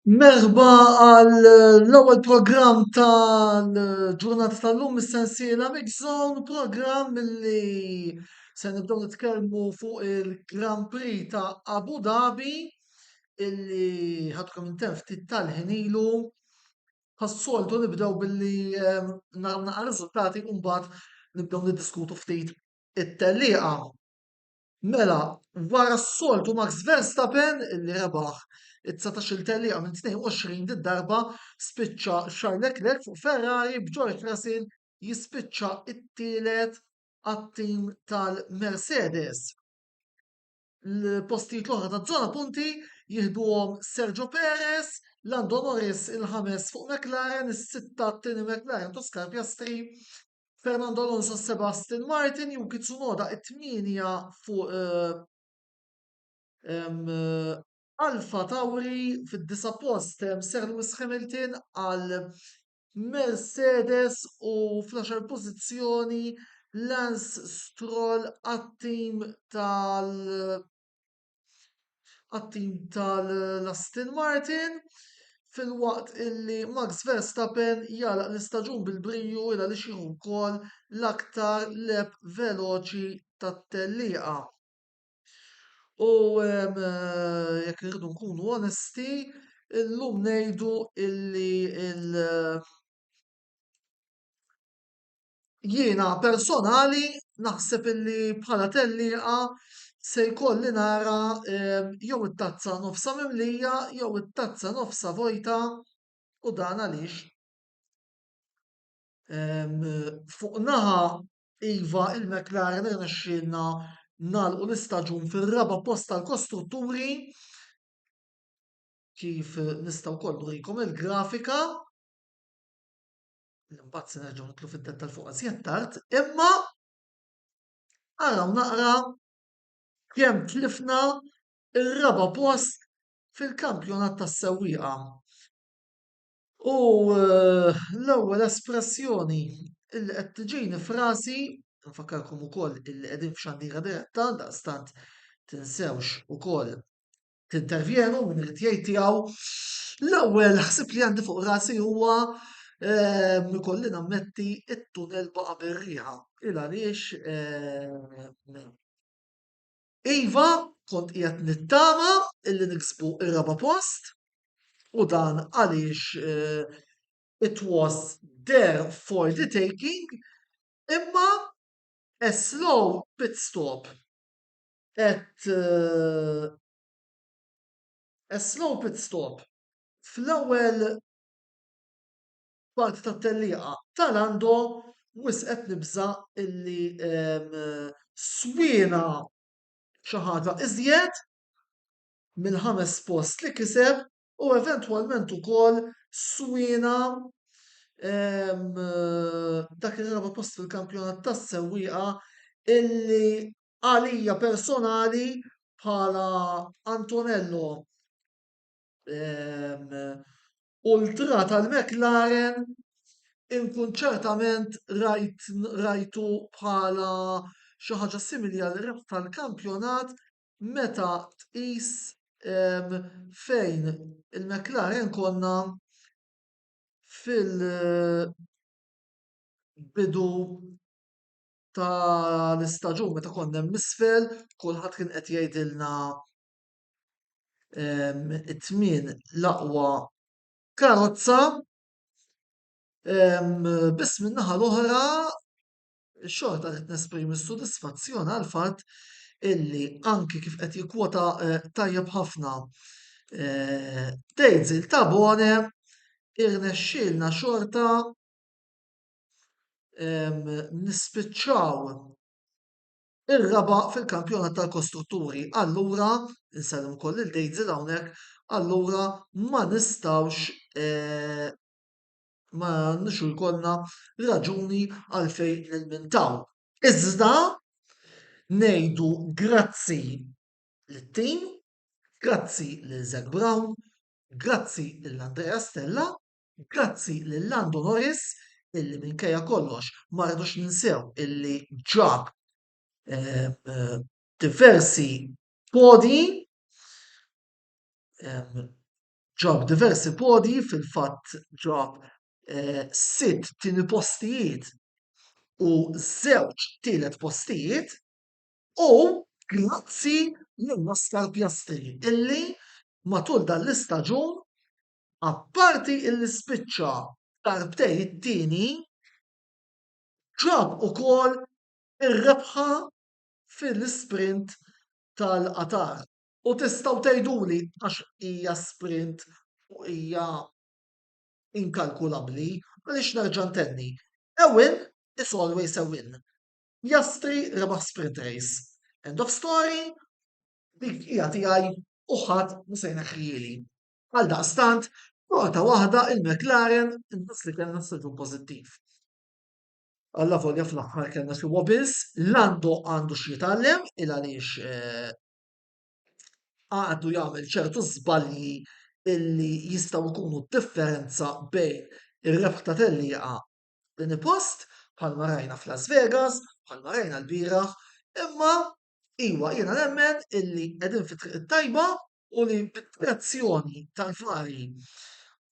Merħba għal l-ewwel programm tal-ġurnata tal-lum is-sensiela Mix Zone, programm li se nibdew nitkellmu fuq il-Grand Prix ta' Abu Dhabi illi ħadkom intemm ftit tal-ħin ilu. Għas-soltu nibdew billi nagħmlu riżultati u mbagħad nibdew niddiskutu ftit it-tellieqa. Mela, wara s-soltu Max Verstappen illi rebaħ it-19 tellieqa minn 22 darba spiċċa Charles Leclerc fuq Ferrari b'George Russell jispiċċa it-tielet għat-tim tal-Mercedes. L-postijiet l-oħra ta' żona punti jieħduhom Sergio Perez, Lando Norris il-ħames fuq McLaren, is-sitta t-tieni McLaren Oscar Piastri, Fernando Alonso Sebastian Martin, Yuki Tsunoda it-tminja fuq Alfa Tauri fid-disa post Sir Lewis Hamilton għal Mercedes u fl-10 pożizzjoni Lance Stroll għat-tim tal-Aston Martin fil-waqt illi Max Verstappen jalaq l-istaġun bil-brilju ila li xieħu wkoll l-aktar leb veloċi tat-tellieqa. U jekk irridu nkunu onesti, illum ngħidu illi jiena personali naħseb illi bħala tellieqa se jkolli nara jew it-tazza nofsa mimlija jew it-tazza nofsa vojta u dan għaliex fuq naħa iva il-McLaren irnexxielna nagħlqu l-istaġun fir-raba' post tal-kostrutturi kif nistgħu wkoll nurikom il-grafika li mbagħad se nerġgħu nidħlu fid-dettal fuqha żjed tard, imma araw naqra kemm tlifna ir-raba' post fil-kampjonat tas-sewwieqa. U l-ewwel espressjoni illi qed tiġini f'rasi nfakkarkom ukoll illi qegħdin f'xandiera diretta daqstant tinsewx ukoll tintervjenu min irid jgħid tiegħu. L-ewwel ħsieb li għandi fuq rasi huwa ikolli nammetti it-tunell baqa' bir-riħa il għaliex iva kont qiegħed nittama illi niksbu ir-raba' post u dan għaliex it was there for the taking, imma a slow pit stop fl-ewwel parti tat-tellieqa tal-Lando wisqet nibża illi swiena xi ħaġa iżjed mill-5 post li kiseb u eventwalment ukoll swiena dak ir-raba' post fil-kampjonat tas-sewwieqa illi għalija personali bħala Antonello ultra tal-McLaren inkun ċertament rajtu bħala xi ħaġa simili għal rebħ tal-kampjonat meta tqis fejn il-McLaren konna fil-bidu tal-istaġun meta konna hemm isfel, kulħadd kien qed jgħidilna it-tmien l-aqwa karozza biss min-naħa l-oħra xorta qed nesprimi s-sodisfazzjon għal fatt illi anki kif qed jikkwota tajjeb ħafna Tgħidżil ta' Bone irnexxielna xorta nispiċċaw ir-raba' fil-kampjonat tal-Kostrutturi. Allura, insellem ukoll il-Dejdzil hawnhekk, allura ma nistgħux ma nixu jkollna raġuni għalfejn nilmentaw. Iżda ngħidu grazzi lit-tim, grazzi lil Zac Brown, grazzi lil Andrea Stella, grazzi lil Lando Norris illi minkejja kollox ma rridux ninsew illi ġab diversi podi ġab diversi podi fil-fatt ġab sitt tieni postijiet u żewġ tielet postijiet u grazzi lil Oscar Piastri illi matul dan l-istaġun apparti illi spiċċa darbtejn it-tieni ġab ukoll ir-rebħa fil-sprint tal-qatar. U tistgħu tgħiduli għax hija sprint u hija inkalkulabbli, għaliex nerġa' ntenni. A win is always a win. Piastri rebaħ sprint race. End of story, dik hija tiegħi u ħadd mhu se jneħħieli. Għaldaqstant, xorta waħda il-McLaren inqas li kellna staġun pożittiv. Alla volja fl-aħħar kellna xi wobbles, Lando għandu xi jitgħallem il għaliex għadu jagħmel ċertu żbalji illi jistgħu jkunu differenza bejn ir-rebħ ta' tellieqa din post bħalma rajna f'Las Vegas, bħalma rajna l-bieraħ, imma iwa jiena nemmen illi qegħdin fit-triq it-tajba u li bit-trazzjoni tal-fari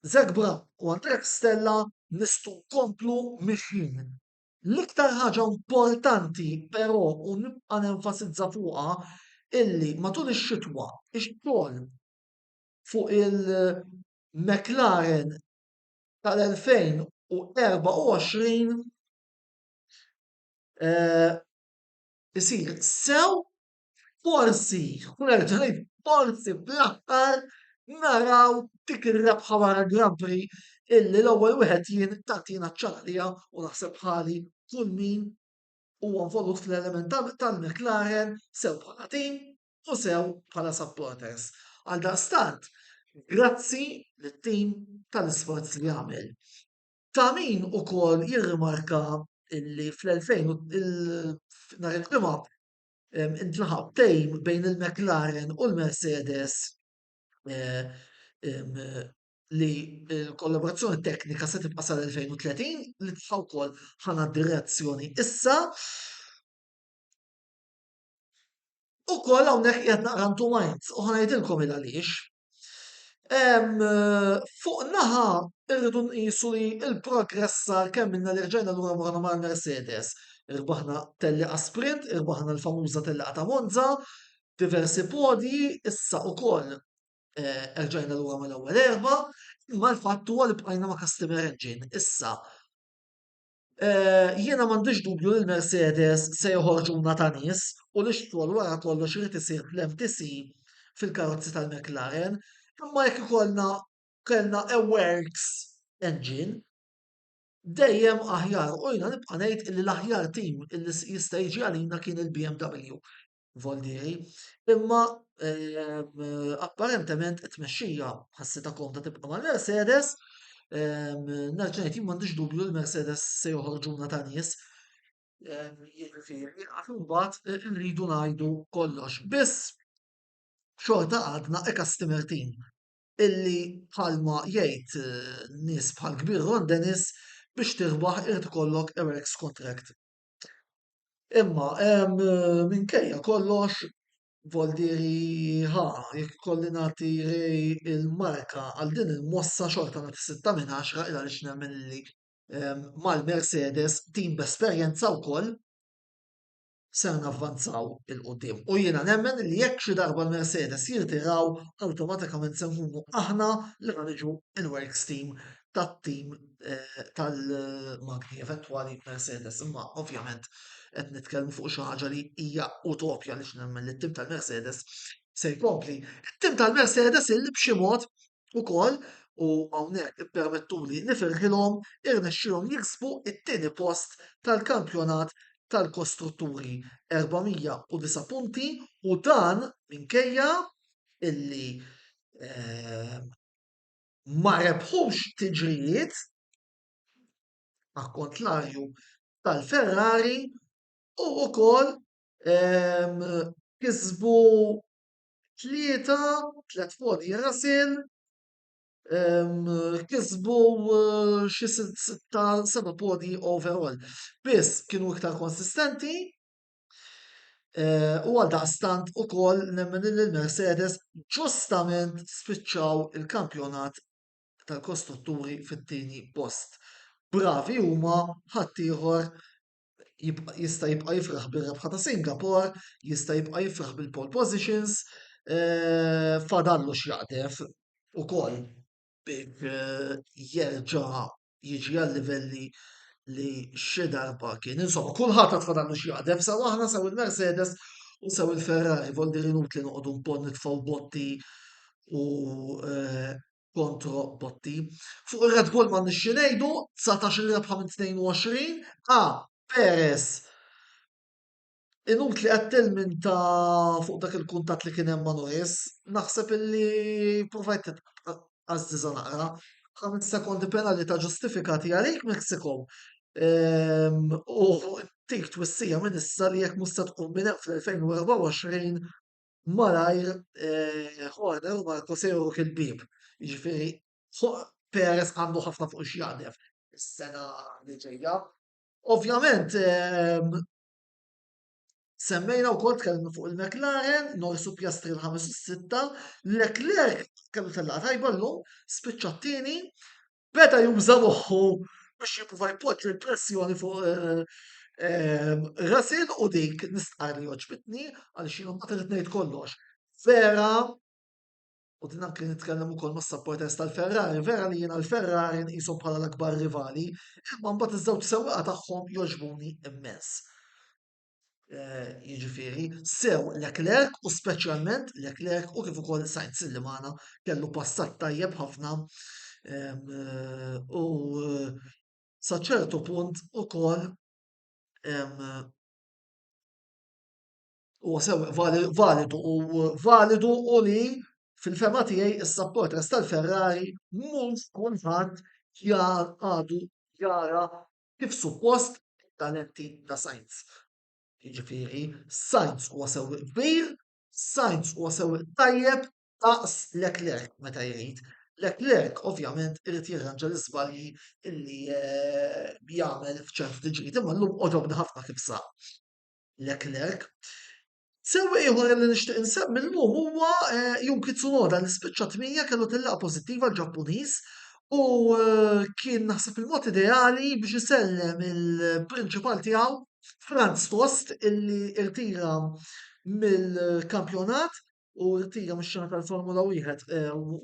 Zac Brown u Andrea Stella nistgħu nkomplu mixjin. L-iktar ħaġa importanti però u nibqa' nenfasizza fuqha illi matul ix-xitwa ix-xogħol fuq il-McLaren tal-2024 isir sew forsi, u nerġa' ngħid forsi fl-aħħar naraw dik ir-rebħa wara Grand Prix illi l-ewwel wieħed jien tagħtina ċ-ċaqlija u naħseb ħali kull min huwa involut fl-element tal-McLaren sew bħala tim u sew bħala supporters. Għaldaqstant, grazzi lit-tim tal-isforz li għamel. Ta' min ukoll jirrimarka illi fl-2000 nhar il-ġimgħa intlaħaq tejm bejn il-McLaren u l-Mercedes li l-kollaborazzjoni teknika se tibqa' sal-2030 li tibqa' wkoll ħana direzzjoni issa. Ukoll hawnhekk qiegħed naqra ntu minds u ħanajdilkom il għaliex. Fuq naħa irridu nqisu li l-progress sar kemm minna li rġajna lura morna mal-Mercedes. Irbaħna tellieqa sprint, irbaħna l-famuża tellieqa ta' Monza, diversi podi, issa ukoll rġajna lura mal-ewwel erba', imma l-fatt huwa li bqajna ma' customer engine. Issa jiena m'għandix dubju li l-Mercedes se joħorġuna ta' nies u l-ixtol wara kollox irid isir fl-MTC fil-karozzi tal-McLaren, imma jekk ikollna kellna a works engine dejjem aħjar u jiena nibqa' ngħid li l-aħjar tim illi jista' jiġi għalina kien il-BMW. Voldieri, imma apparentement it-tmexxija ħassitha komda tibqa' mal-Mercedes, nerġa' ngħid jien m'għandix dubju l-Mercedes se joħorġuna ta' nies. Jiġifieri imbagħad irridu ngħidu kollox. Biss xorta għadna a customer team illi bħalma jgħid nies bħal kbir Ron Dennis biex tirbaħ irid ikollok a works contract. Imma minkejja kollox Voldieri jekk kolli nagħti il-marka għal din il-mossa xorta nagħti 6 minn 10 il għaliex nemmen li mal-Mercedes tim b'esperjenza wkoll ser navvanzaw il-qudiem. U jiena nemmen li jekk xi darba l-Mercedes jirtiraw awtomatikament se nkunu aħna li ħaniġu il-works team tat-tim tal-magni eventwali Mercedes. Imma ovvjament qed nitkellmu fuq xi ħaġa li hija utopja li nemmen li t-tim tal-Mercedes se jkompli. Tim tal-Mercedes illi b'xi mod ukoll u hawnhekk ippermettuli nifirħilhom irnexxielhom jiksbu it-tieni post tal-kampjonat tal-kostrutturi 409 punti u dan minkejja illi ma rebħux tiġrijiet kontrarju tal-Ferrari u wkoll kisbu tlieta, tlet podi Russell, kisbu xi sitta seba' podi overall. Biss kienu iktar konsistenti u għaldaqstant ukoll nemmen li l-Mercedes ġustament spiċċaw il-kampjonat tal-kostrutturi fit-tieni post. Bravi huma ħaddieħor jista' jibqa' jifraħ bir-rebħa ta' Singapore, jista' jibqa' jifraħ bil-pole positions, fadallu x'jaqdef ukoll biex jerġa' jiġi għal livelli li xi darba kien. Insomma, kulħadd għad fadallu x'jaqdef, sew aħna sew il-Mercedes u sew il-Ferrari, vol dir inutli noqogħdu mpon nitfgħu botti u kontro botti. Fuq il-Red Bull ma nixxi ngħidu 19 rebħa minn 22, Perez inutli għattil ta' fuq dak il-kuntat li kien hemm ma' Norris, naħseb illi provajt għazziza naqra, 5 sekondi penali ta' ġustifikati għalik Mexico. U tik twissija minn issa li jekk musta tkun minn hemm fl-2024 malajr Horner u Marco Sejru il-bib. Jiġifieri Perez għandu ħafna fuq x'jaqdef is-sena li ġejja. Ovvjament, semmejna wkoll tkellimna fuq il-McLaren, Norris u Piastri l-5 u 6, Leclerc kellu tellaqgħa tajba llum, spiċċa t-tieni, beda juża moħħu biex jipprova jpoġġi l-pressjoni fuq Russell u dik nistqar li oġbitni għaliex jiena ma trid ngħid kollox. Vera, u din anke nitkellem ukoll mas-supporters tal-Ferrari, vera li jiena l-Ferrari nqishom bħala l-akbar rivali, imma mbagħad iż-żewġ sewwieqa tagħhom jogħġbuni immens. Jiġifieri, sew Leclerc u speċjalment Leclerc u kif ukoll Sainz illi magħna kellu passat tajjeb ħafna u sa ċertu punt ukoll huwa sew validu u li fil-fema tiegħi is-supporters tal-Ferrari mhux kulħadd għadu jara kif suppost talenti ta' Sainz. Jiġifieri, Sainz huwa sewwieq kbir, Sainz huwa sewwieq tajjeb daqs Leclerc meta jrid. Leclerc ovvjament irid jirranġa l-iżbalji illi jagħmel f'ċertu tiġrijiet, imma llum ogħġobni ħafna kif saq Leclerc. Sewwieq ieħor li nixtieq insemmi llum huwa Yuki Tsunoda li spiċċa tmien kellu tillaqgħa pożittiva l-Ġappuniż u kien naħseb il-mod ideali biex isellem il-prinċipal tiegħu Franz Tost illi irtira mill-kampjonat u irtira mix-xena tal-Formula 1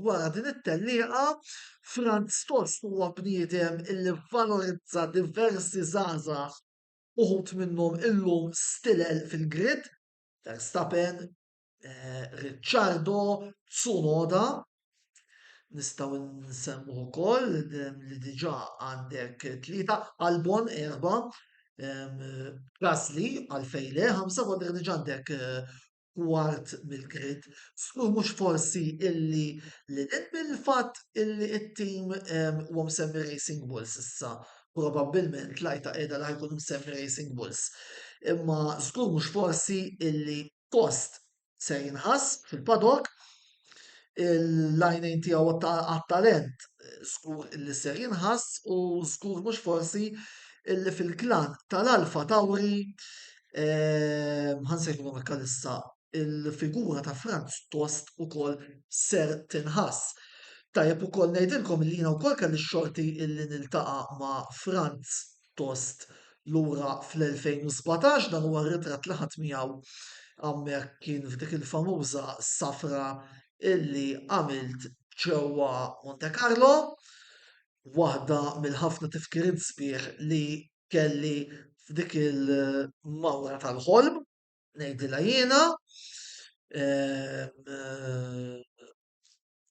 wara din it-tellieqa. Franz Tost huwa bniedem illi valorizza diversi żgħażagħ uħud minnhom illum stilel fil-grid, Verstappen, Ricciardo, Tsunoda, nistaw nsemmu wkoll li diġà għandek tlieta, Albon erba', Gasly għalfejle, 5 għandek diġà għandek kwart mill-grid. Skur mhux forsi illi li mill-fatt illi it-tim huwa msemmi Racing Bulls issa. Probabbilment lajta qiegħda li ħajkun msemmi Racing Bulls. Imma żgur mhux forsi illi Tost se jinħass fil-paddock il-lajnejn tiegħu għat-talent żgur illi se jinħass u żgur mhux forsi illi fil-klan tal-Alfa Tauri ħansejħu issa il-figura ta' Franz Tost ukoll ser tinħass. Tajjeb ukoll ngħidilkom li jiena wkoll kelli x-xorti illi niltaqa' ma' Franz Tost lura fl-2017 dan huwa r-ritratt li ħadd miegħu hemmhekk kien f'dik il-famuża safra illi għamilt ġewwa Monte Carlo, waħda mill-ħafna tifkiriet sbieħ li kelli f'dik il-mawra tal-ħolm, ngħidilha jiena,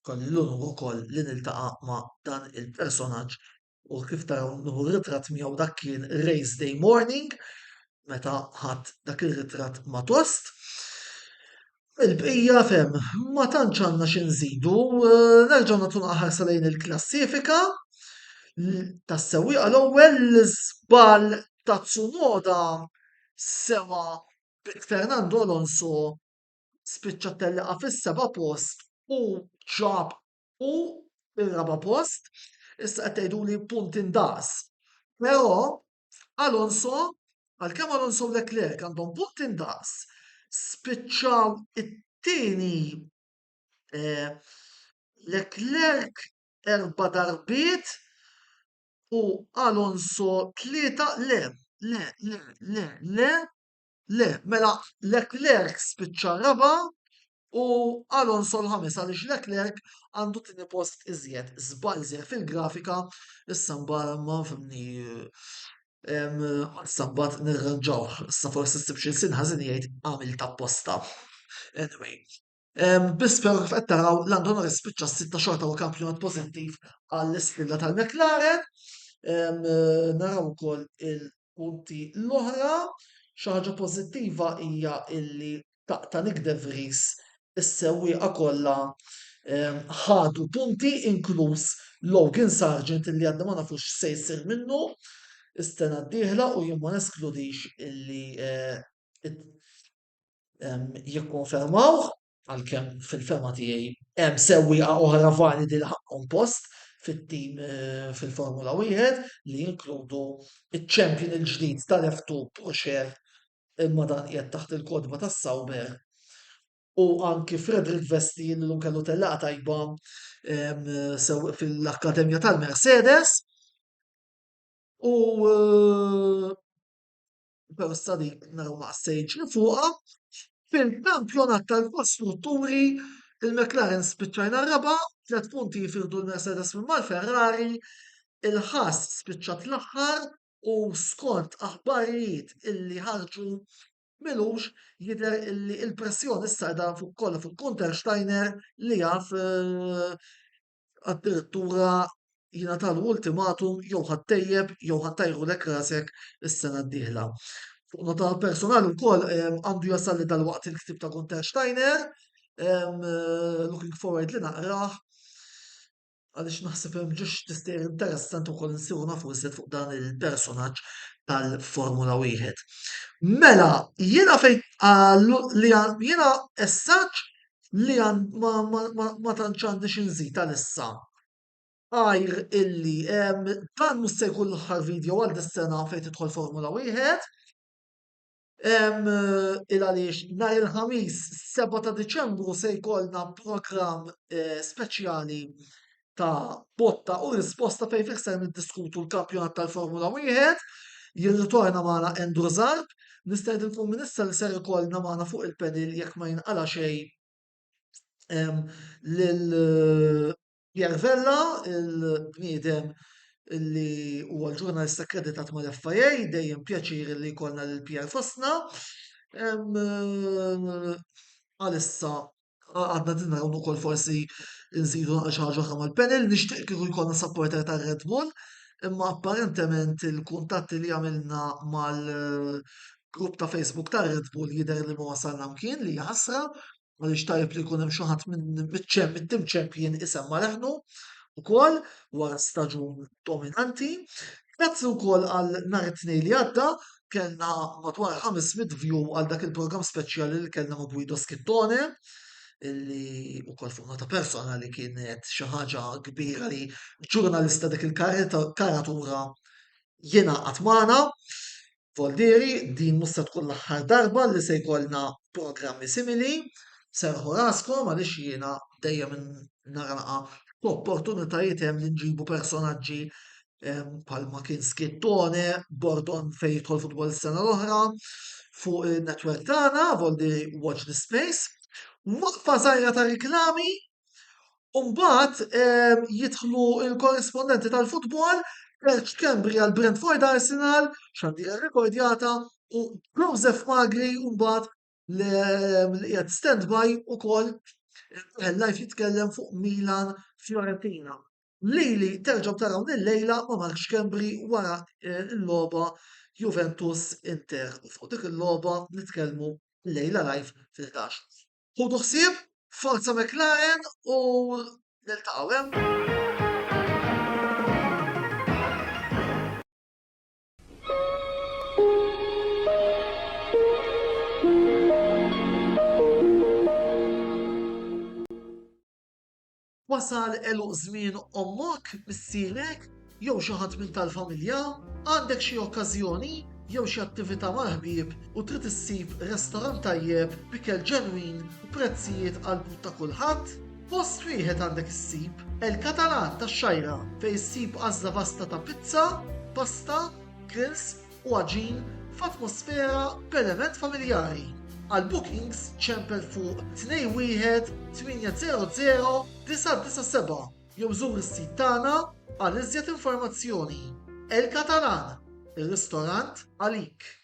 kolli l-onur ukoll li niltaqa' ma' dan il-personaġġ u kif taraw nieħu ritratt miegħu dak kien Race Day Morning meta ħadd dak ir-ritratt ma' tost. Il-bqija fehm, ma tantx għandna xi nżidu, nerġgħu nagħtu ħarsa lejn il-klassifika tas-sewwieqa l-ewwel l-iżball ta' Tsunoda sewa Fernando Alonso spiċċa telleqa fis-seba' post u ġab u ir-raba' post, issa qed tgħiduli punt indaqs. Però Alonso, għalkemm Alonso u Leclerc għandhom punt indaqs, spiċċaw it-tieni eh, Leclerc 4 darbiet u Alonso 3 le, le, le, le, le, le, mela Leclerc spiċċa raba u Alonso l-ħames għaliex Leclerc għandu tieni post iżjed, żball iżjed fil-grafika, issa mbagħad ma fimni issa mbagħad nirranġawh, issa forsi ssib xi lsien ħażin jgħid għamilt apposta. Anyway. Biss però kif qed taraw Lando Norris spiċċa s-sitta xorta u kampjonat pożittiv għall-isfida tal-McLaren. Naraw ukoll il-punti l-oħra, xi ħaġa pożittiva hija illi ta' Nick De Vries is-sewwieqa kollha ħadu punti inkluż Logan Sargent illi għadna ma nafux se jsir minnu is-sena d-dieħla u jien ma neskludix illi jikkonfermawh għalkemm fil-fema tiegħi hemm sewwieqa oħra validi li ħaqhom post fit-tim fil-Formula Wieħed li jinkludu iċ-champion il-ġdid tal-F2 Porsche imma dan qiegħed taħt il-kodba tas-Sauber u anki Frederick Vesti li lum kellu tellaqa tajba fil-Akkademja tal-Mercedes u però issa dik naraw ma' stage li fuqha fil-kampjonat tal-kostrutturi il-McLaren spiċċajna raba, 3 punti jifirdu l-Mercedes minn mal-Ferrari, il-ħass spiċċat l-aħħar u skont aħbarijiet illi ħarġu milux jidher illi il-pressjoni issa qiegħda fuq kollha fuq Gunter Steiner li jaf addirittura jingħatalu ultimatum jew ħattejjeb jew ħattajru lek rasek is-sena d-dieħla. Fuq nota personali wkoll għandu jasalli dal-waqt il-ktib ta' Gunter Steiner, looking forward li naqrah għaliex naħseb hemm ġiex tistejr interessanti wkoll insiru nafu iżjed fuq dan il-personaġġ tal-Formula Wieħed. Mela, jiena fejn li jiena essaġġ li ma tantx għandi xi nżid għalissa. Għajr illi dan mhux se jkun l-aħħar video għal dis-sena fejn tidħol Formula Wieħed. Il-għaliex nhar il-ħamis 7 ta' Diċembru se jkollna programm speċjali ta' botta u risposta fejn fikser niddiskutu l-kampjonat tal-Formula Wieħed, jirritorna magħna Andrew Zarb, nistajdilkom minn issa li ser ikollna magħna fuq il-panel jekk ma jinqala xejn lil Pier Vella, il-bniedem li huwa l-ġurnalista akkreditat mal-FIA, dejjem pjaċir li jkollna lil Pier fostna. Għalissa għadna din naraw ukoll forsi nżidu xi ħaġa oħra mal-panel, nixtieq kieku jkollna supporter ta' Red Bull, imma apparentement il-kuntatti li għamilna mal-grupp ta' Facebook ta' Red Bull jidher li ma wasalna mkien li ħasra għaliex tajjeb li jkun hemm xi ħadd mit-tim champion isemma leħnu ukoll wara staġun dominanti. Grazzi wkoll għal nhar it-tnejn li għadda kellna madwar 500 view għal dak il-programm speċjali li kellna ma' Guido Schittone illi wkoll fuq nota personali kienet xi ħaġa kbira li ġurnalista dik il-karatura jingħaqad magħna. Voldieri, din mhux se tkun l-aħħar darba li se jkollna programmi simili. Serħu raskom għaliex jiena dejjem nara opportunitajiet hemm li nġibu personaġġi bħalma kien Schittone, Bordon fejn jidħol futbol is-sena l-oħra, fuq il-netwerk tagħna, Voldieri Watch the Space, waqfa żgħira ta' riklami, u mbagħad jidħlu il-korrispondenti tal-futbol, Perch Cambria l-Brentford Arsenal, Xandira Rekordjata u Joseph Magri u mbagħad li qiegħed standby ukoll live jitkellem fuq Milan Fiorentina. Lili terġgħu taraw lil-lejla ma Markx Kembri wara l-logħba Juventus Inter. Fuq dik il-logħba nitkellmu lejla live fil-11. Ħudu ħsieb, Forza McLaren u niltaqgħu hemm. Wasal eluq żmien ommok, missierek, jew xi ħadd minn tal-familja, għandek xi okkażjoni jew xi attività mal-ħbieb u trid issib restorant tajjeb b'ikel ġenwin u prezzijiet qalbut ta' kulħadd? Post wieħed għandek issib El Katalan tax-Xajra fejn issib għażla vasta ta' pizza, pasta, grills u għaġin f'atmosfera b'element familjari. Għal bookings ċempel fuq 21-800-997 jew żur is-sit tagħna għal iżjed informazzjoni. El Katalan, ir-ristorant għalik.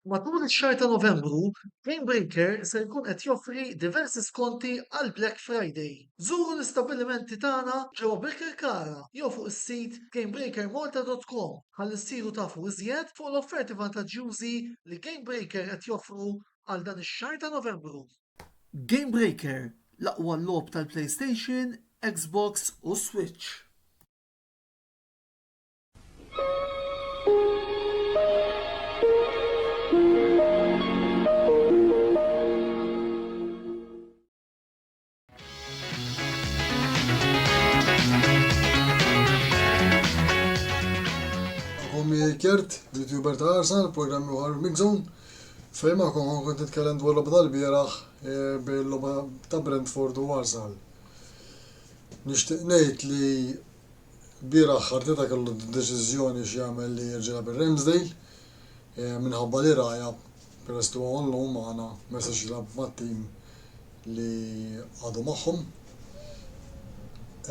Matul ix-xahar ta' Novembru, Gamebreaker se jkun qed joffri diversi skonti għal Black Friday. Żuru l-istabbilimenti tagħna ġewwa Birkirkara jew fuq is-sit gamebreakermalta.com ħalli ssiru tafu iżjed fuq l-offerti vantaġġjużi li Gamebreaker qed joffru għal dan ix-xahar ta' Novembru. Gamebreaker, l-aqwa logħob tal-PlayStation, Xbox u Switch. Kert, YouTuber ta' Arsenal, programmi uħar Mixzone. Fejma kont nitkellem dwar l-logħba tal-bieraħ bil-logħba ta' Brentford u Arsenal. Nixtieq ngħid li bieraħ Arteta kellu deċiżjoni x'jagħmel li jerġa' bir-Ramsdale minħabba li raja peress li huwa llum magħna ma jistax jilgħab mat-tim li għadu magħhom.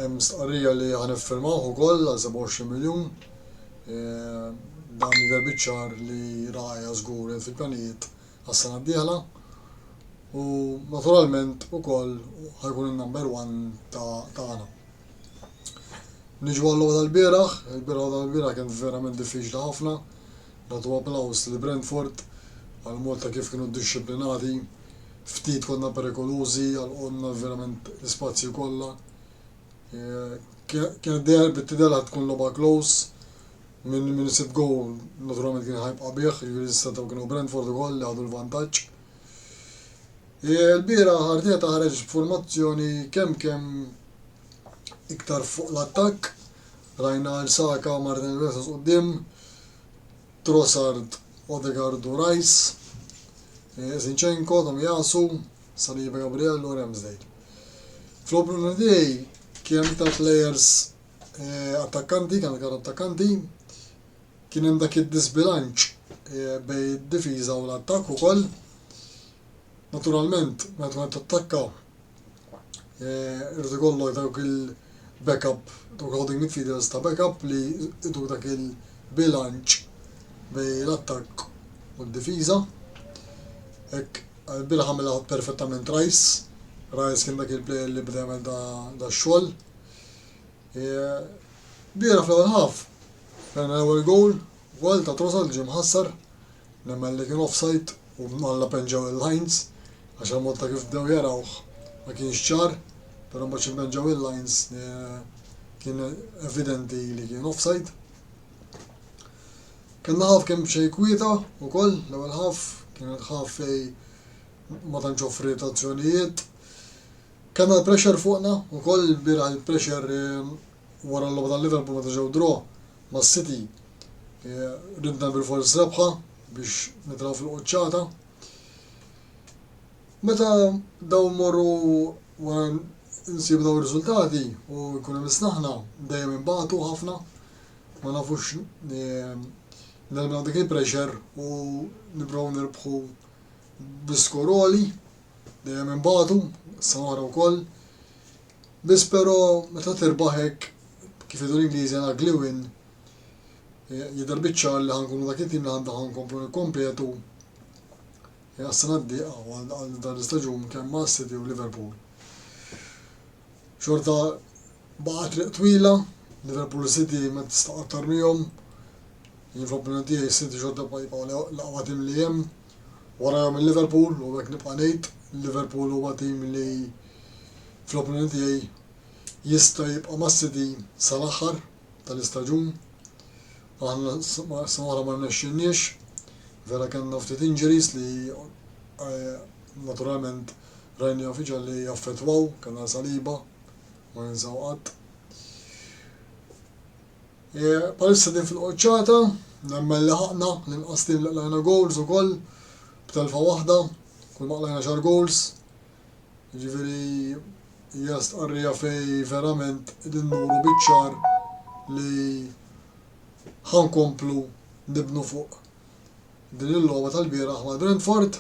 Hemm stqarrija li ħaniffirmawh ukoll għal 27 miljun. Dan jidher biċ-ċar li raja żgur fil-pjanijiet għas-sena d-dieħla u naturalment ukoll ħajkun in-number one tagħna. Niġu għall-logħba tal-bieraħ, il-bieraħ tal-bieraħ kien verament diffiċli ħafna, nagħtu applaws li Brentford għal mod ta' kif kienu ddixxiplinati, ftit konna perikolużi għal verament l-ispazju kollha. Kienet dejjem bit-tidel tkun logħba close. Minn sit goal naturalment kien ħajbqa' bih, jiġifieri setgħu kienu Brentford ukoll li għadu l-vantaġġ. Il-bieraħ Arteta ħareġ b'formazzjoni kemm iktar fuq l-attakk, rajna l-Saka Martin Versus quddiem, Trossard, Odegaard u Rice, Zinchenko, Tomiyasu, Saliba Gabriel u Ramsdale. Fl-Open Day kien ta' players attakkanti, kien hemm dak id-disbilanċ bejn id-difiża u l-attakk ukoll. Naturalment, meta tkun qed tattakka irid ikollok dawk il-backup, dawk holding midfielders ta' backup li iduk dak il-bilanċ bejn l-attakk u d-difiża. Hekk il-bieraħ għamilha perfettament Rice. Rice kien dak il-plejer li bda jagħmel da x-xogħol. Bieraħ fl-ewwel ħaf kien l-ewwel goal ukoll ta' Trossard ġie mħassar, nemmen li kien offside u alla penġaw il-lines għax il-mod ta' kif bdew jarawh ma kienx ċar, però mbagħad x'impenġaw il-lines kien evidenti li kien offside. Kellna ħaf kemm xejn kwieta wkoll l-ewwel ħaf kienet ħaf fejn ma tantx offriet azzjonijiet. Kellna l-pressure fuqna wkoll bieraħ il-pressure wara l-logħba tal-Liverpool meta ġew draw mas-City ridna bil-fors rebħa biex nitraw fil-quċċata. Meta daw morru wara nsibu daw ir-riżultati u jkun hemm isnaħna dejjem inbagħtu ħafna, ma nafux nelmew dik il-pressure u nibgħu nirbħu bl-iskoroli, dejjem inbagħtu, issa oħra wkoll. Biss però meta tirbaħ hekk kif jgħidu l-Ingliżi ugly win, jidher biċċar li ħankunu dak it-tim li ħankomplu nikkompetu għas-sena d-dieqa għal dan l-istaġun kemm ma' City u Liverpool. Xorta baqa' triq twila, Liverpool u City ma tista' aktar mihom, jien fl-opinjoni tiegħi City xorta jibqgħu l-aqwa tim li hemm warahom il-Liverpool u hekk nibqa' ngħid Liverpool huwa tim li fl-opinjoni tiegħi jista' jibqa' ma' City sal-aħħar tal-istaġun. Aħna s-sena ma rnexxinniex, vera kellna ftit injuries li naturalment rajni uffiċjal li jaffettwaw, kellna saliba ma ninsaw qatt. Palissa din fil-qoċċata, nemmen li ħaqna l-inqas tim li qlajna goals ukoll b'telfa waħda, kull ma qlajna xar goals. Jiġifieri hija stqarrija fej verament qegħdin nuru biċ-ċar li ħankomplu nibnu fuq din il-logħba tal-bieraħ ma' Brentford.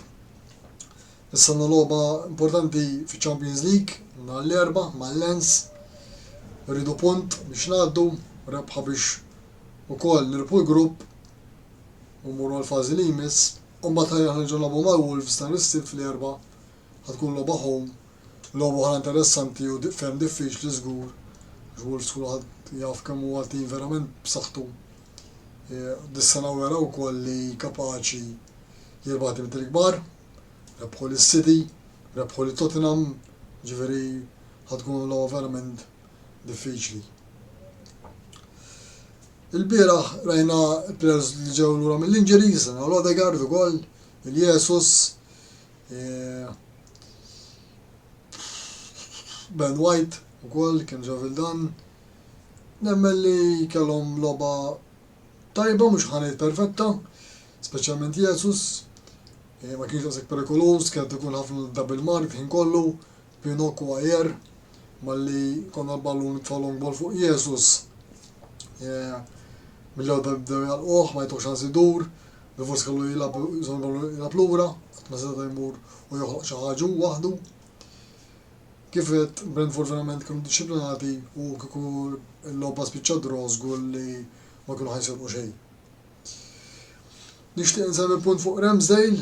Issa għandna logħba importanti fiċ-Champions League nhar l-erba' mal-Lens. Rridu punt biex ngħaddu, rebħa biex ukoll nirbħu l-grupp u mmorru għall-fażi li jmiss. U mbagħad ħanerġgħu nilagħbu mal-Wolves nhar is-sibt fl-erba' ħatkun logħba home, logħba oħra interessanti u ferm diffiċli żgur. Wolves kulħadd jaf kemm huwa tim verament b'saħħtu. Dis-sena wera wkoll li kapaċi jirbaħ tim il-kbar, rebħu lis-City, rebħu lit-Tottenham, ġifieri ħadkun logħba verament diffiċli. Il-bieraħ rajna players li ġew lura mill-injuries, l-Odegaard ukoll, il-Jesus, Ben White ukoll kien ġew il-dan. Nemmen li kellhom logħba tajba mhux ħanejt perfetta, speċjalment Jesus, ma kienx daqshekk perikoluż, kien ikun ħafna double mark ħin kollu, Pinok u Ajer, malli konna l-ballun nitfgħu long ball fuq Jesus. Mill-ewwel bdew jalquh ma jtux ċans idur, forsi kellu jilgħab lura, qatt ma seta' jmur u joħloq xi ħaġa waħdu. Kif qed Brentford verament kienu dixxiplinati u kieku l-logħba spiċċat draw żgur li ma kienu ħajsirqu xejn. Nixtieq nsemmi punt fuq Ramsdale.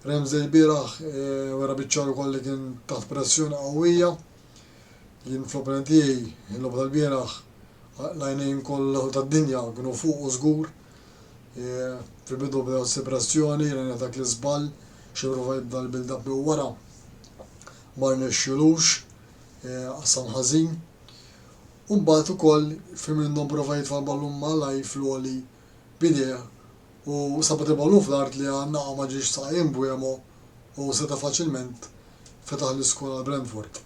Ramsdale bieraħ wara biċċar ukoll li kien taħt pressjoni qawwija. Jien fl-opinjoni tiegħi l-logħba tal-bieraħ l-għajnejn kollha tad-dinja kienu fuqu żgur. Fil-bidu bdew separazzjoni, rajna dak l-iżball, xi prova jibda l-build-up minn wara. Ma rnexxilux, qassam ħażin. U mbagħad ukoll fi minnhom prova jitfa' l-ballun mal-għaj fl-għoli bidejh u sabat il-ballun fl-art li għandna ma ġiex saqajn b'wemo u seta' faċilment fetaħ l-iskola Brentford.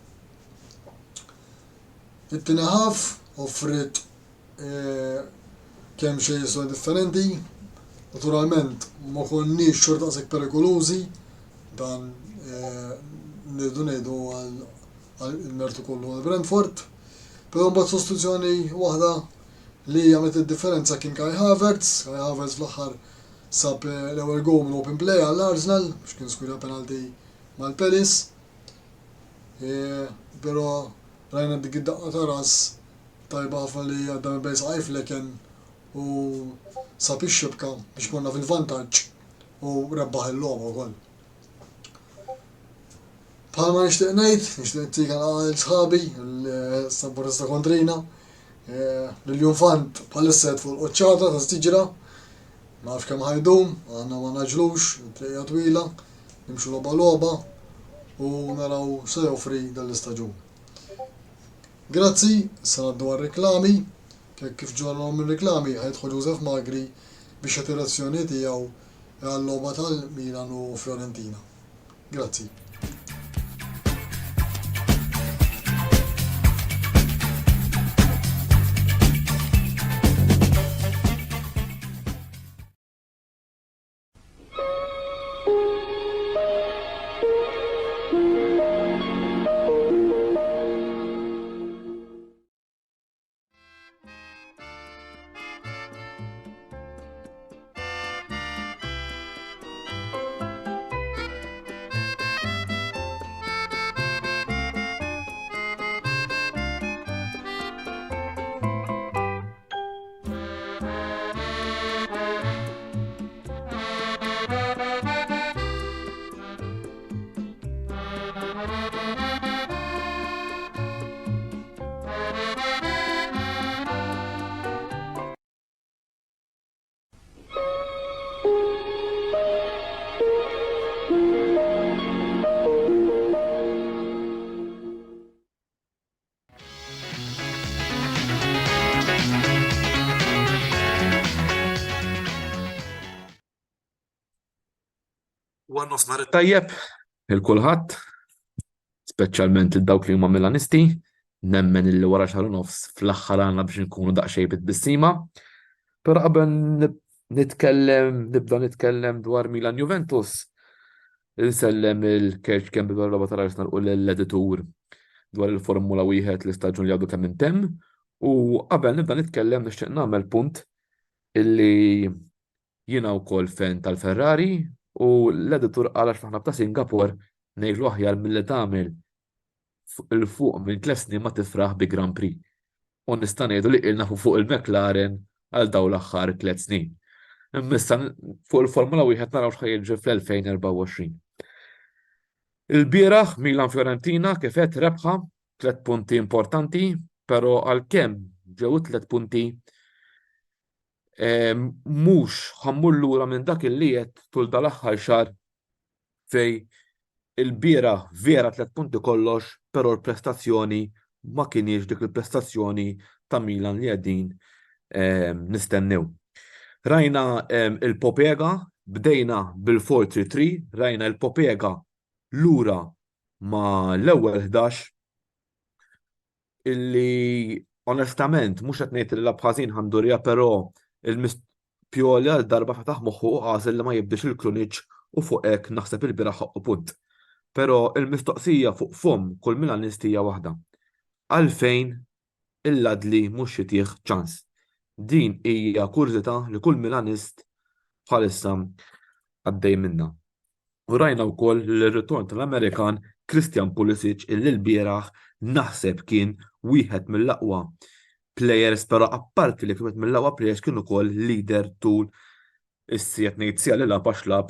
It-tieni ħaf offrit kemm xejn jiswa differenti. Naturalment ma konniex xorta daqshekk perikolużi dan nirdu ngħidu għall-mertu kollu għal Brentford. Però mbagħad sostituzzjoni waħda li għamlet id-differenza kien Kai Havertz. Kai Havertz fl-aħħar sab l-ewwel goal minn open play għall-Arsenal biex kien skwira penalti mal-Palace. Però rajna dik id-daqqa ta' ras tajba ħafna li għadda minn bejn Eifleken u sab ix-xibka biex konna fil-vantaġġ u rebbaħ il-logħba wkoll. Bħalma nixtieq ngħid, nixtieq ntik għal sħabi l-sabburista kontrina, l-Infant bħalissa qed fuq il-qoċċata ta' stiġra, ma nafx kemm ħajdum, għandna ma naġlux, trejja twila, nimxu logħba u naraw se joffri dal-istaġun. Grazzi, issa ngħaddu għar-reklami, kif ġornhom ir-reklami ħajdħol Joseph Magri biex jagħti reazzjoni tiegħu għall-logħba tal-Milan u Fiorentina. Grazzi. Huwa nofsinhar tajjeb il-kulħadd, speċjalment il-dawk li huma Milanisti, nemmen illi wara xahar u nofs fl-aħħar għandna biex nkunu daqsxejn bit-bissima. Però qabel nibda nitkellem dwar Milan Juventus, insellem il-Kerċ kemm bil-roba tal-Arsenal u l-editur dwar il-Formula Wieħed l-istaġun li għadu kemm intemm, u qabel nibda nitkellem nixtieq nagħmel punt illi jiena wkoll fan tal-Ferrari u l-editur qal għax aħna b'ta' Singapore ngħidlu aħjar milli tagħmel il-fuq minn 3 snin ma tifraħ bi Grand Prix. U nista' ngħidu li qilna fuq il-McLaren għal dawn l-aħħar 3 snin. Immissa fuq il-Formula Wieħed naraw x'ħajjiġri fl-2024. Il-bieraħ Milan Fiorentina kif qed rebħa 3 punti importanti, però għalkemm ġew 3 punti mhux ħammur lura minn dak li qed tul dal-aħħar xahar fej il-bieraħ vera 3 punti kollox, però l-prestazzjoni ma kienx dik il-prestazzjoni ta' Milan li qegħdin nistennew. Rajna il-Popega, bdejna bil-4-3-3, rajna il-Popega lura ma l-ewwel 11 illi onestament mhux qed ngħid li l-abħażin ħandurija, però Pioli għal darba fetaħ moħħu u għażel li ma jibdix il-Kruniċ u fuq hekk naħseb il-bieraħ ħoqqu punt. Però il-mistoqsija fuq fom kull Milanisti hija waħda. Għalfejn il-Ladli mhux jitih ċans? Din hija kurzita li kull Milanist bħalissa għaddej minnha. U rajna wkoll l-ritorn tal-Amerikan Christian Pulisic illi l-bieraħ naħseb kien wieħed mill-aqwa players, però apparti li kienet mill-aqwa players kienu wkoll leader tul is-siet ngħid sija li lab għax lab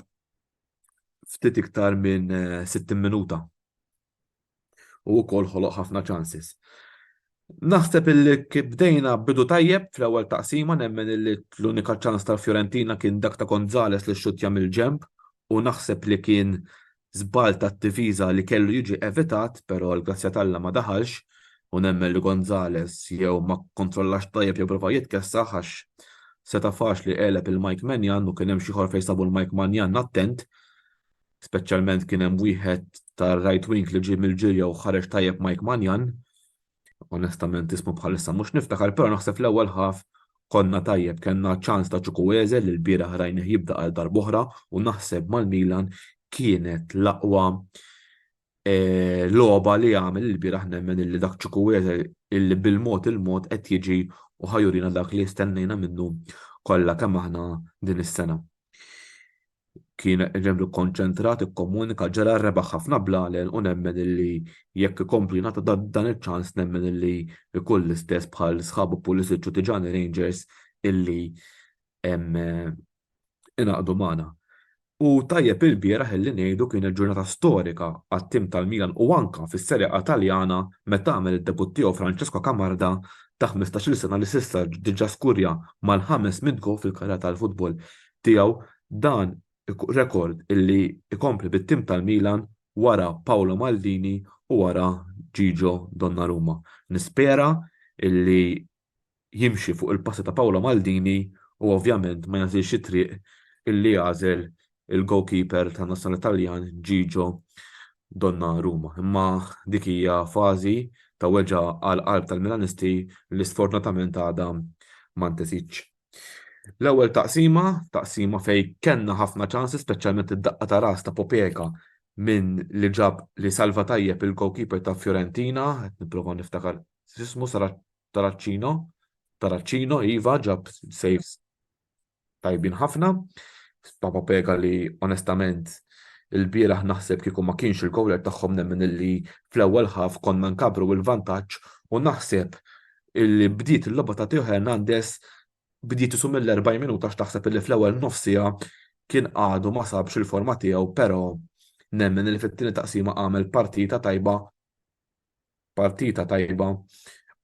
ftit iktar minn 60 minuta. U wkoll ħoloq ħafna chances. Naħseb illi bdejna bidu tajjeb fl-ewwel taqsima, nemmen illi l-unika ċans tal-Fiorentina kien dak ta' Gonzales li xxut jagħmel ġemp, u naħseb li kien żball tat-tifiża li kellu jiġi evitat, però l-grazzja talla ma daħalx, u nemmen li Gonzales jew ma kontrollax tajjeb jew prova jitkessaħ għax seta' faċli qeleb il-Mike Manjan u kien hemm xi ħor fejn sabu l-Mike Manjan attent, speċjalment kien hemm wieħed tar-right wing li ġie mill-ġirja u ħareġ tajjeb Mike Manjan. Onestament ismu bħalissa mhux niftakar, però naħseb fl-ewwel ħaf konna tajjeb, kellna ċans ta' Chukwueze li l-bieraħ rajna jibda għal darb'oħra u naħseb mal-Milan kienet l-aqwa logħba li għamel il-bieraħ, nemmen illi dak Chukwueze illi bil-mod il-mod qed jiġi u ħajurina dak li stennejna minnu kollha kemm aħna din is-sena. Kien ġemlu konċentrat, ikkomunika, ġara rebaħ ħafna blalen u nemmen illi jekk ikompli nagħta dan il-ċans nemmen illi ikoll l-istess bħal sħabu Pulisic u Tijani Rangers illi inaqdu magħna. U tajjeb il-bieraħ illi ngħidu kien il-ġurnata storika għat-tim tal-Milan u anke fis-Serja A Taljana meta għamel id-debut tiegħu Francesco Camarda ta' 15-il sena li s'issa diġà skurja mal-5 gol fil-karriera tal-futbol tiegħu, dan rekord illi ikompli bit-tim tal-Milan wara Paolo Maldini u wara Gigio Donnarumma. Nispera illi jimxi fuq il-passi ta' Paolo Maldini u ovvjament ma jażilx triq illi għażel il-goalkeeper tan nazzjonali Taljan Gigio Donnarumma. Imma dik hija fażi ta' weġa għal qalb tal-Milanisti li sfortunatament għadha ma ntesitx. L-ewwel taqsima fejn kellna ħafna ċansi, speċjalment id-daqqa ta' ras ta' Popeka minn li ġab li salva tajjeb il-goalkeeper ta' Fiorentina, qed nipprova niftakar s'ismu Taraccino, iva ġab saves tajbin ħafna. Ta' Popeka li onestament il-bieraħ naħseb kieku ma kienx il-gowler tagħhom nemmen illi fl-ewwel ħaf konna nkabru il-vantaġġ u naħseb illi bdiet il-logħba ta' Theo Hernandez bdiet isu mill-40 minuta x'taħseb illi fl-ewwel nofsija kien għadu ma sabx il-forma tiegħu, però nemmen li fit-tieni taqsima għamel partita tajba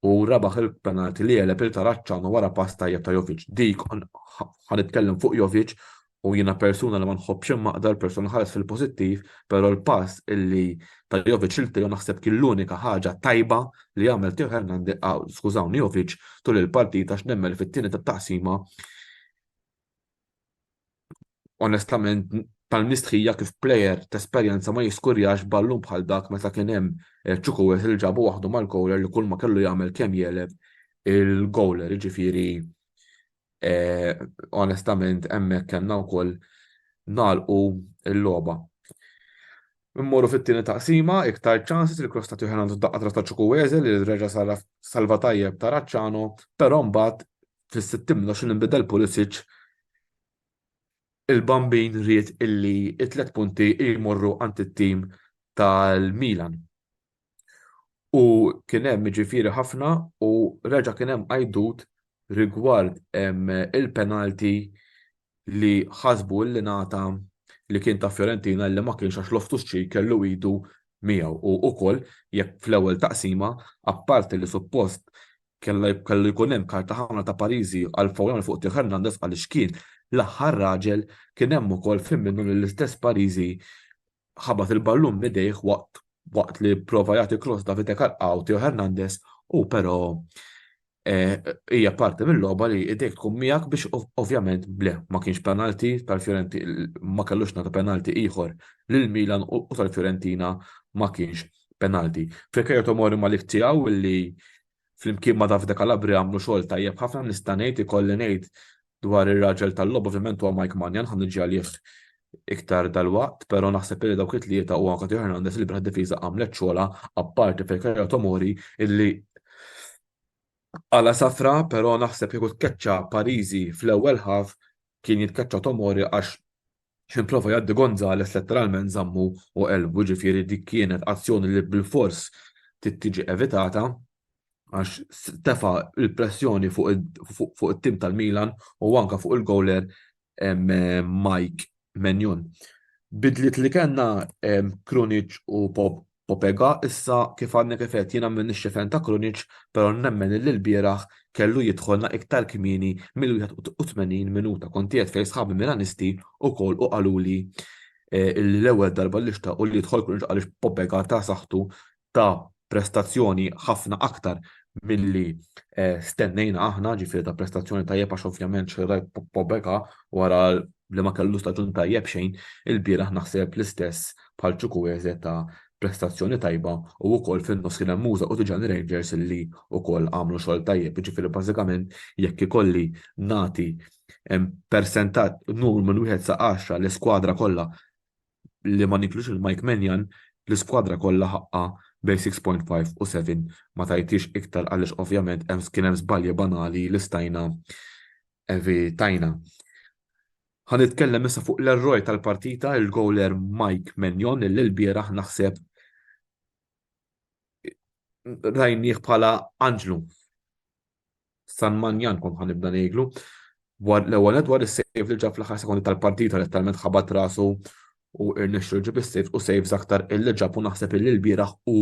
u rebaħ il-penalti li għeleb il-Taraċċano wara pass tajjeb ta' Jovic. Dik ħanitkellem fuq Jovic u jiena persuna li ma nħobbx maqdar persuna ħares fil-pożittiv, però l-pass illi ta' Jovic il-tiegħu naħseb kien l-unika ħaġa tajba li għamel Theo Hernandez, skużawni, Jovic tul il-partita x'nemmel fit-tieni tat-taqsima. Onestament tal-mistħija kif plejer t-esperjenza ma jiskurjax ballun bħal dak meta kien hemm ċukuwet il ġabu waħdu mal-gowler li kull ma kellu jagħmel kemm jeleb il-gowler, ġifieri onestament hemmhekk kellna wkoll nagħlqu l-logħba. Immorru fit-tieni taqsima, iktar ċansis li Krosta Hernandez daqqa ta' Chukwueze li reġa' salva tajjeb ta' Raċċano, però mbagħad fis-60 minuta inbidel Pulisic il-Bambin ried illi it-tlet punti jmorru għand it-tim tal-Milan. U kien hemm ġifieri ħafna u reġa' kien hemm għajdut rigward il-penalti li ħasbu li ngħata li kien ta' Fiorentina li ma kienx għax Loftus-Cheek kellu idu miegħu u wkoll jekk fl-ewwel taqsima apparti li suppost kellu jkun hemm karta ħamra ta' Pariżi għal fawlan fuq Teo Hernandez għaliex kien l-aħħar raġel kien hemm ukoll fim minnu l-istess Pariżi ħabat il-ballun bidejh waqt li prova jagħti cross Davide Carqaw Teo Hernandez u però hija parti mill-logħba li idejk tkun miegħek biex ovvjament ma kienx penalti tal-Fiorentina ma kellux nagħta penalti ieħor lil Milan u tal-Fiorentina ma kienx penalti. Fekkejo Tomori Malik tiegħu illi flimkien ma' Davide Calabria għamlu xogħol tajjeb ħafna nista' ngħid ikolli ngħid dwar ir-raġel tal-logħba ovvjament huwa Mike Mannion ħan niġi għalih iktar dal-waqt, però naħseb li dawk it-tlieta u anke Teo Hernandez li bħad difiża għamlet xogħla apparti Fekkejo Tomori illi għala safra, però naħseb jekk tkeċċa Pariżi fl-ewwel ħaf kien jitkeċċa Tomori għax ximprova jgħaddi Gonzales letteralment żammu u qelbu ġifieri dik kienet azzjoni li bil-fors tiġi evitata għax tefa' il-pressjoni fuq it-tim tal-Milan u anke fuq il-gowler Mike Maignan. Bidliet li kellna Krunic u Popega issa kif għadni kifet jiena minn ix-xifen ta' Krunic, però nemmen li l-bieraħ kellu jidħolna iktar kmieni mill-81 minuta. Kont qiegħed fejn sħabi Milanisti wkoll u qaluli l-ewwel darba li xtaqu li jidħol Krunic għaliex Popega ta' saħħtu ta' prestazzjoni ħafna aktar milli stennejna aħna ġifieri ta' prestazzjoni tajjeb għax ovvjament xirraj Popega wara li ma kellu staġun tajjeb xejn il-bieraħ naħseb l-istess bħal Chukwueze ta' prestazzjoni tajba u wkoll fin-nofs kien hemm Musa u Tiġani Rangers li wkoll għamlu xogħol tajjeb, ġifieri bażikament jekk ikolli nagħti persentaġġ numru minn wieħed sa 10 l-iskwadra kollha li ma ninklux il-Mike Maignan, l-iskwadra kollha ħaqqa bej 6.5 u 7 ma tajtix iktar għaliex ovvjament kien hemm żbalji banali li stajna evitajna. Ħanitkellem issa fuq l-erroj tal-partita il-gowler Mike Maignan li l-bieraħ naħseb rajnieh bħala Anġlu. San Manjan kont ħanibda ngħidlu. L-ewwel dwar is-sejf li ġab fl-aħħar sekondi tal-partita li talment ħabat rasu u irnexxu ġib is-sejf u sejfs aktar illi ġabu naħseb illi l-bieraħ u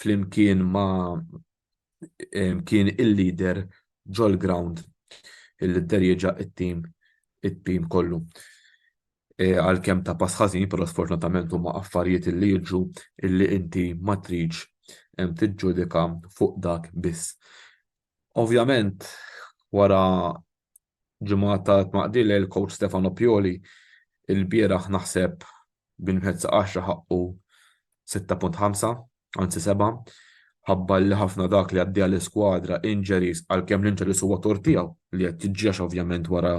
flimkien ma' kien il-leader ġol ground illi dderjeġa it-tim kollu. Għalkemm ta' pass ħażin, però sfortunatament huma affarijiet illi jiġu illi inti ma tridx tiġġudika fuq dak biss. Ovvjament wara ġimgħata tmaqdil il-coach Stefano Pioli il-bieraħ naħseb bin-1 sa 10 ħaqqu 6.5 anzi 7 ħabba li ħafna dak li għaddi għall-iskwadra injuries għalkemm l-injuries huwa tor tiegħu li qed tiġġiex ovvjament wara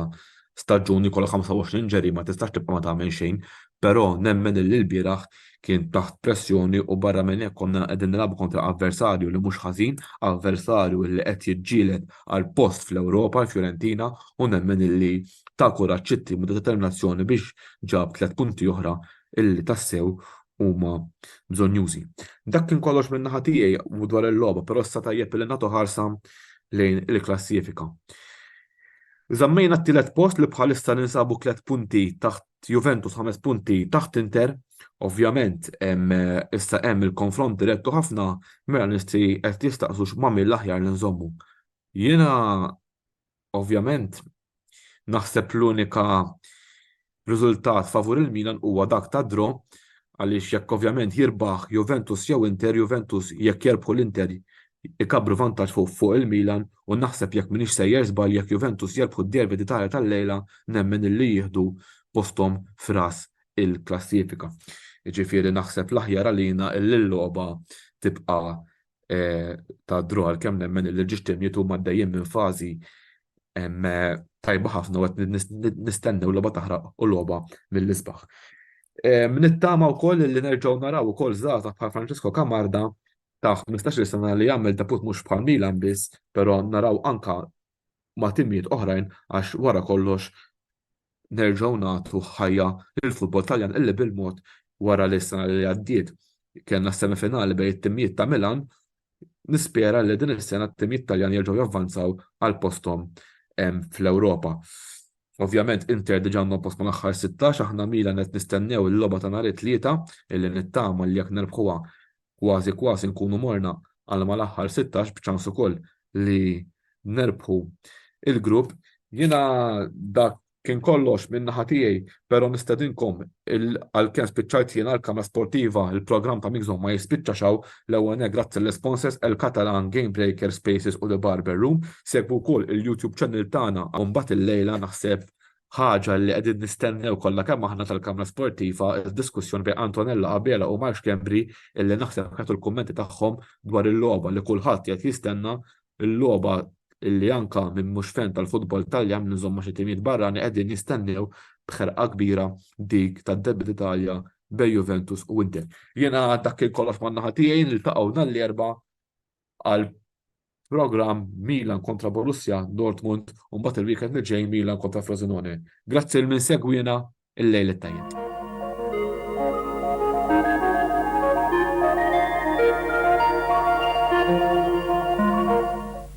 staġuni kollha 25 injury ma tistax tibqa' ma tagħmel xejn, però nemmen li l-bieraħ kien taħt pressjoni u barra minn hekk konna qegħdin nilagħbu kontra avversarju li mhux ħażin, avversarju li qed jiġġieled għal post fl-Ewropa l-Fiorentina u nemmen li ta' kuraġġ it-tim u determinazzjoni biex ġab 3 punti oħra illi tassew huma bżonjużi. Dak kien kollox minn naħa tiegħi dwar il-logħba, però issa tajjeb li nagħtu ħarsa lejn il-klassifika. Żammejna t-tielet post li bħalissa ninsabu 3 punti taħt Juventus 5 punti taħt Inter. Ovvjament issa hemm il-konfront direttu ħafna Milanisti qed jistaqsu x'ma mill-aħjar li nżommu. Jiena ovvjament naħseb l-unika riżultat favur il-Milan huwa dak ta' draw għaliex jekk ovvjament jirbaħ Juventus jew Inter, Juventus jekk jerbħu l-Inter ikabru vantaġġ fuq il-Milan u naħseb jekk minix sejjer żball jekk Juventus jerbħu d-derbi d'Italja tal-lejla nemmen illi jieħdu postom f'ras il-klassifika. Ġifieri naħseb l-aħjar għalina l-logħba tibqa' ta' draw kemm nemmen il-ġixtimietu maddejjin minn fażi tajba ħafna u qed nistennew logħba taħraq u logħba mill-isbaħ. Nittama wkoll li nerġgħu naraw ukoll żgħażagħ bħal Francesco Camarda ta' 15-il sena li jagħmel debut mhux bħal Milan biss, però naraw anka ma' timijiet oħrajn għax wara kollox nerġgħu nagħtu ħajja lill-futbol Taljan illi bil-mod wara li s-sena li għaddiet kellna semifinali bejn it-timijiet ta' Milan, nispera li din is-sena t-timijiet Taljan jerġgħu javvanzaw għal posthom fl-Ewropa. Ovvjament Inter diġà għandhom post mal-aħħar 16, aħna Milan qed nistennew il-logħba ta' nhar it-tlieta illi nittama li jekk nerbħuha kważi kważi nkunu morna għal mal-aħħar 16 b'ċans ukoll li nerbħu il-grupp. Jiena dak kien kollox minn naħa tiegħi, però nistedinkom għalkemm spiċċajt jiena l-Kamra Sportiva il-programm ta' Migzon ma jispiċċaxaw l-ewwel grazzi l-sponsors El-Catalan, Game Breaker, Spaces u The Barber Room. Segwu wkoll il-YouTube channel tagħna u mbagħad il-lejla naħseb ħaġa li qegħdin nistennew kollha kemm aħna tal-Kamra Sportiva id-diskussjoni bejn Antonella Qabela u Marx Kembri illi naħseb ħadu l-kummenti tagħhom dwar il-logħba li kulħadd qed jistenna il-logħba illi anka minn mhux fan tal-futbol Taljan minn żomma xi timijiet barrani qegħdin jistennew b'ħerqa kbira dik tad-derbi d'Italja bejn Juventus u Inter. Jiena dak kien kollox man-naħa tiegħi niltaqgħu nhar l-erbgħa għal programm Milan kontra Borussia Dortmund u mbagħad il-weekend li ġej Milan kontra Frosinone. Grazzi l min segwina il-lejl it-tajjeb.